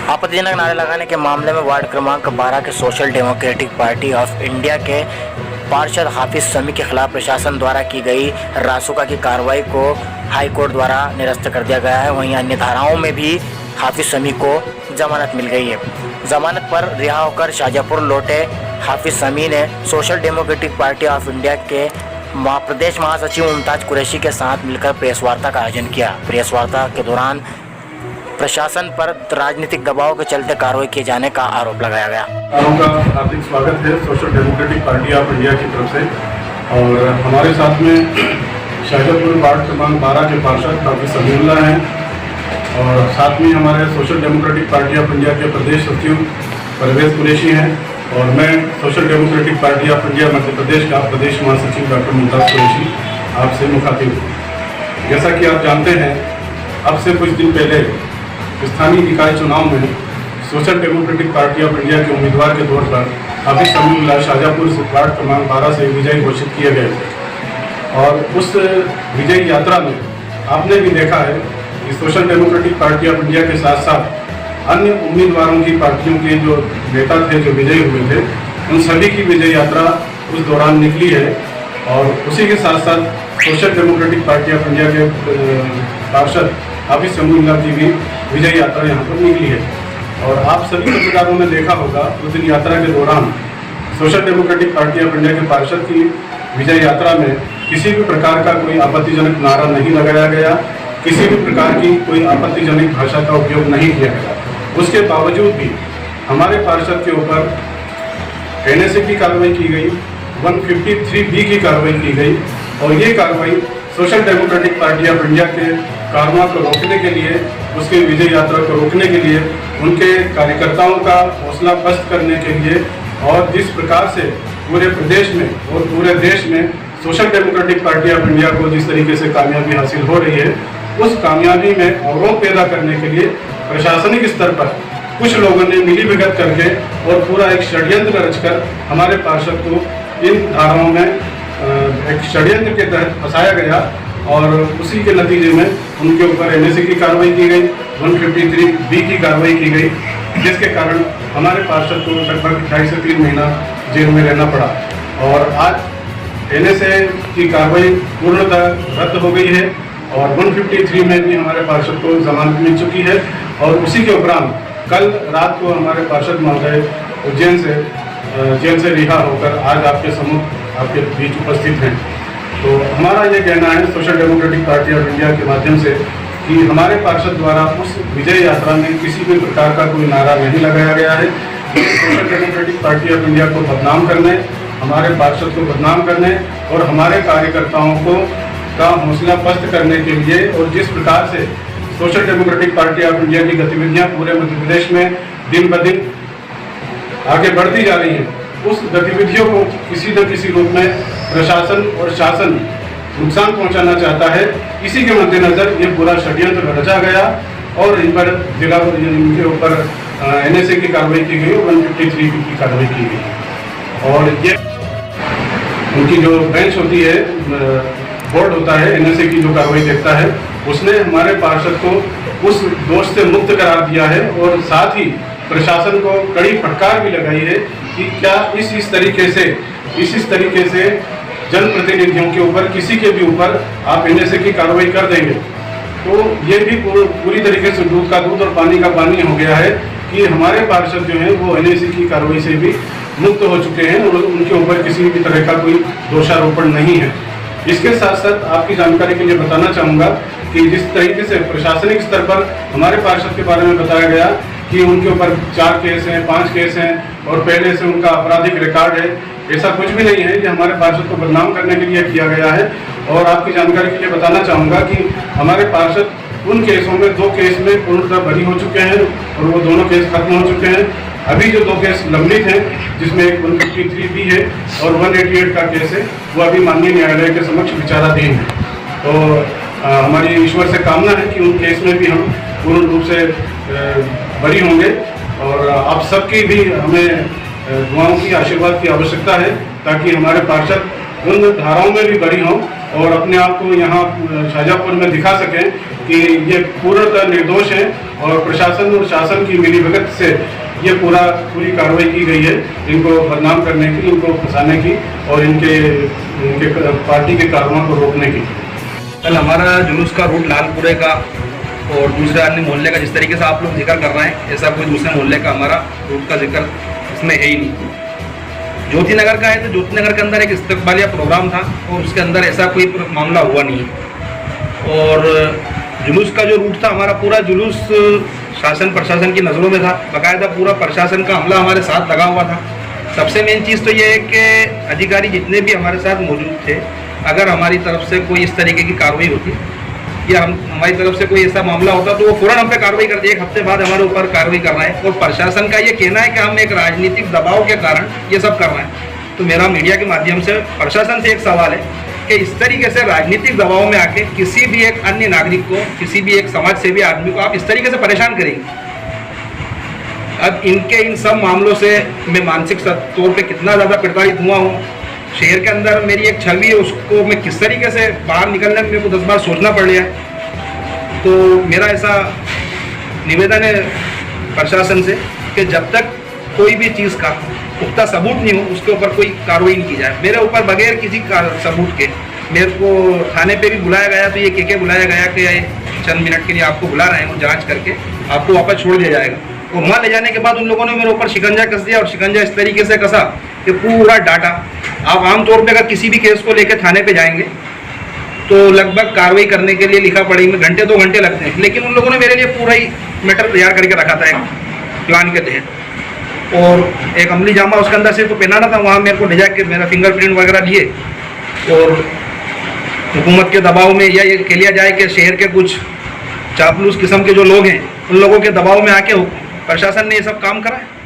आपत्तिजनक नारे लगाने के मामले में वार्ड क्रमांक 12 के social democratic party of India के पार्षद हाफिज समी के खिलाफ प्रशासन द्वारा की गई रासुका की कार्रवाई को हाई कोर्ट द्वारा निरस्त कर दिया गया है। वहीं अन्य धाराओं में भी हाफिज समी को जमानत मिल गई है। जमानत पर रिहा होकर शाहजहाँपुर लौटे हाफिज समी ने social democratic party of India के प्रदेश महासचिव मुमताज कुरैशी के साथ मिलकर प्रेस वार्ता का आयोजन किया। प्रेस वार्ता के दौरान प्रशासन पर राजनीतिक दबाव के चलते कार्रवाई किए जाने का आरोप लगाया गया। आपका हार्दिक स्वागत है social democratic party of India की तरफ से। और हमारे साथ में शाहजहाँपुर वार्ड क्रमांक 12 के पार्षद हाफिज समीउल्लाह हैं और साथ में हमारे social democratic party of India के प्रदेश सचिव परवेज कुरैशी हैं और मैं social democratic party of India Madhya Pradesh का प्रदेश महासचिव डॉक्टर मुमताज कुरैशी आपसे मुखातिब। जैसा कि आप जानते हैं, अब से कुछ दिन पहले स्थानीय निकाय चुनाव में social democratic party of India के उम्मीदवार के तौर पर हाफिज समीउल्लाह शाहजहाँपुर वार्ड क्रमांक 12 से विजयी घोषित किए गए थे। और उस विजयी यात्रा में आपने भी देखा है कि social democratic party of India के साथ साथ अन्य उम्मीदवारों की पार्टियों के जो नेता थे जो विजयी हुए थे, उन सभी की विजय यात्रा उस दौरान निकली है। और उसी के साथ साथ social democratic party of India के पार्षद हाफिज समीउल्लाह की भी विजय यात्रा यहाँ पर निकली है। और आप सभी पत्रकारों ने देखा होगा उस दिन यात्रा के दौरान social democratic party of India के पार्षद की विजय यात्रा में किसी भी प्रकार का कोई आपत्तिजनक नारा नहीं लगाया गया, किसी भी प्रकार की कोई आपत्तिजनक भाषा का उपयोग नहीं किया गया। उसके बावजूद भी हमारे पार्षद के ऊपर NSA की कार्रवाई की गई, 153B की कार्रवाई की गई और ये कार्रवाई social democratic party of India के कारनामा को रोकने के लिए, उसके विजय यात्रा को रोकने के लिए, उनके कार्यकर्ताओं का हौसला पस्त करने के लिए और जिस प्रकार से पूरे प्रदेश में और पूरे देश में social democratic party of India को जिस तरीके से कामयाबी हासिल हो रही है, उस कामयाबी में अवरोध पैदा करने के लिए प्रशासनिक स्तर पर कुछ लोगों ने मिलीभगत करके और पूरा एक षड्यंत्र रचकर हमारे पार्षद को इन धाराओं में एक षड्यंत्र के तहत फंसाया गया और उसी के नतीजे में उनके ऊपर NSA की कार्रवाई की गई, 153B की कार्रवाई की गई, जिसके कारण हमारे पार्षद को लगभग 2.5 से 3 महीना जेल में रहना पड़ा। और आज NSA की कार्रवाई पूर्णतः रद्द हो गई है और 153 में भी हमारे पार्षद को जमानत मिल चुकी है। और उसी के उपरांत कल रात को हमारे पार्षद महोदय उज्जैन से जेल से रिहा होकर आज आपके सम्मुख आपके बीच उपस्थित हैं। तो हमारा ये कहना है social democratic party of India के माध्यम से कि हमारे पार्षद द्वारा उस विजय यात्रा में किसी भी प्रकार का कोई नारा नहीं लगाया गया है। Social democratic party of India को बदनाम करने, हमारे पार्षद को बदनाम करने और हमारे कार्यकर्ताओं को का हौसला पस्त करने के लिए और जिस प्रकार से social democratic party of India की गतिविधियां पूरे मध्य प्रदेश में दिन ब दिन आगे बढ़ती जा रही हैं, उस गतिविधियों को किसी न किसी रूप में प्रशासन और शासन नुकसान पहुंचाना चाहता है। इसी के मद्देनजर ये पूरा षड्यंत्र रचा गया और इन पर इनके ऊपर NSA की कार्रवाई की गई और 153B की कार्रवाई की गई। और ये उनकी जो बेंच होती है, बोर्ड होता है, NSA की जो कार्रवाई देखता है, उसने हमारे पार्षद को उस दोष से मुक्त करार दिया है और साथ ही प्रशासन को कड़ी फटकार भी लगाई है कि क्या इस तरीके से जनप्रतिनिधियों के ऊपर किसी के भी ऊपर आप NSA की कार्रवाई कर देंगे। तो ये भी पूरी तरीके से दूध का दूध और पानी का पानी हो गया है कि हमारे पार्षद जो हैं वो NSA की कार्रवाई से भी मुक्त हो चुके हैं और उनके ऊपर किसी भी तरह का कोई दोषारोपण नहीं है। इसके साथ साथ आपकी जानकारी के लिए बताना चाहूँगा कि जिस तरीके से प्रशासनिक स्तर पर हमारे पार्षद के बारे में बताया गया कि उनके ऊपर 4 केस हैं, 5 केस हैं और पहले से उनका आपराधिक रिकॉर्ड है, ऐसा कुछ भी नहीं है। ये हमारे पार्षद को बदनाम करने के लिए किया गया है। और आपकी जानकारी के लिए बताना चाहूँगा कि हमारे पार्षद उन केसों में 2 केस में पूर्णतः बरी हो चुके हैं और वो दोनों केस खत्म हो चुके हैं। अभी जो 2 केस लंबित हैं, जिसमें एक 153B है और 188 का केस है, वो अभी माननीय न्यायालय के समक्ष विचाराधीन है। तो हमारी ईश्वर से कामना है कि उन केस में भी हम पूर्ण रूप से बरी होंगे और आप सबकी भी हमें दुआओं की, आशीर्वाद की आवश्यकता है ताकि हमारे पार्षद उन धाराओं में भी बरी हों और अपने आप को यहाँ शाहजहाँपुर में दिखा सकें कि ये पूर्णतः निर्दोष है और प्रशासन और शासन की मिलीभगत से ये पूरी कार्रवाई की गई है इनको बदनाम करने की, इनको फंसाने की और इनके पार्टी के कारों को रोकने की। कल हमारा जुलूस का रूट लालपुरे का और दूसरे अन्य मोहल्ले का जिस तरीके से आप लोग जिक्र कर रहे हैं, ऐसा कोई दूसरे मोहल्ले का हमारा रूट का जिक्र इसमें है ही नहीं। ज्योति नगर का है तो ज्योति नगर के अंदर एक इस्तकबालिया प्रोग्राम था और उसके अंदर ऐसा कोई मामला हुआ नहीं है। और जुलूस का जो रूट था, हमारा पूरा जुलूस शासन प्रशासन की नज़रों में था, बाकायदा पूरा प्रशासन का हमला हमारे साथ लगा हुआ था। सबसे मेन चीज़ तो ये है कि अधिकारी जितने भी हमारे साथ मौजूद थे, अगर हमारी तरफ से कोई इस तरीके की कार्रवाई होती या हमारी तरफ से कोई ऐसा मामला होता तो वो फ़ौरन हम पे कार्रवाई करती। एक हफ्ते बाद हमारे ऊपर कार्रवाई कर रहे हैं और प्रशासन का ये कहना है कि हम एक राजनीतिक दबाव के कारण ये सब कर रहे हैं। तो मेरा मीडिया के माध्यम से प्रशासन से एक सवाल है कि इस तरीके से राजनीतिक दबाव में आके किसी भी एक अन्य नागरिक को, किसी भी एक समाज सेवी आदमी को आप इस तरीके से परेशान करेंगे। अब इनके इन सब मामलों से मैं मानसिक तौर पे कितना ज़्यादा प्रताड़ित हुआ हूँ। शहर के अंदर मेरी एक छवि है, उसको मैं किस तरीके से बाहर निकलने में मेरे को 10 बार सोचना पड़ रहा है। तो मेरा ऐसा निवेदन है प्रशासन से कि जब तक कोई भी चीज़ का पुख्ता सबूत नहीं हो उसके ऊपर कोई कार्रवाई नहीं की जाए। मेरे ऊपर बगैर किसी सबूत के मेरे को थाने पे भी बुलाया गया, तो ये कह बुलाया गया कि चंद मिनट के लिए आपको बुला रहे हैं, वो जांच करके आपको वापस छोड़ दिया जाएगा। और वहाँ ले जाने के बाद उन लोगों ने मेरे ऊपर शिकंजा कस दिया और शिकंजा इस तरीके से कसा कि पूरा डाटा, आप आमतौर पे अगर किसी भी केस को लेकर थाने पे जाएंगे तो लगभग कार्रवाई करने के लिए लिखा पढ़ी में घंटे 2 घंटे लगते हैं, लेकिन उन लोगों ने मेरे लिए पूरा ही मैटर तैयार करके रखा था एक प्लान के तहत। और एक अमली जामा उसके अंदर से तो पहनाना था, वहाँ मेरे को ले जाके मेरा फिंगरप्रिंट वगैरह लिए और हुकूमत के दबाव में, या ये कह लिया जाए कि शहर के कुछ चापलूस किस्म के जो लोग हैं उन लोगों के दबाव में आके प्रशासन ने ये सब काम करा है।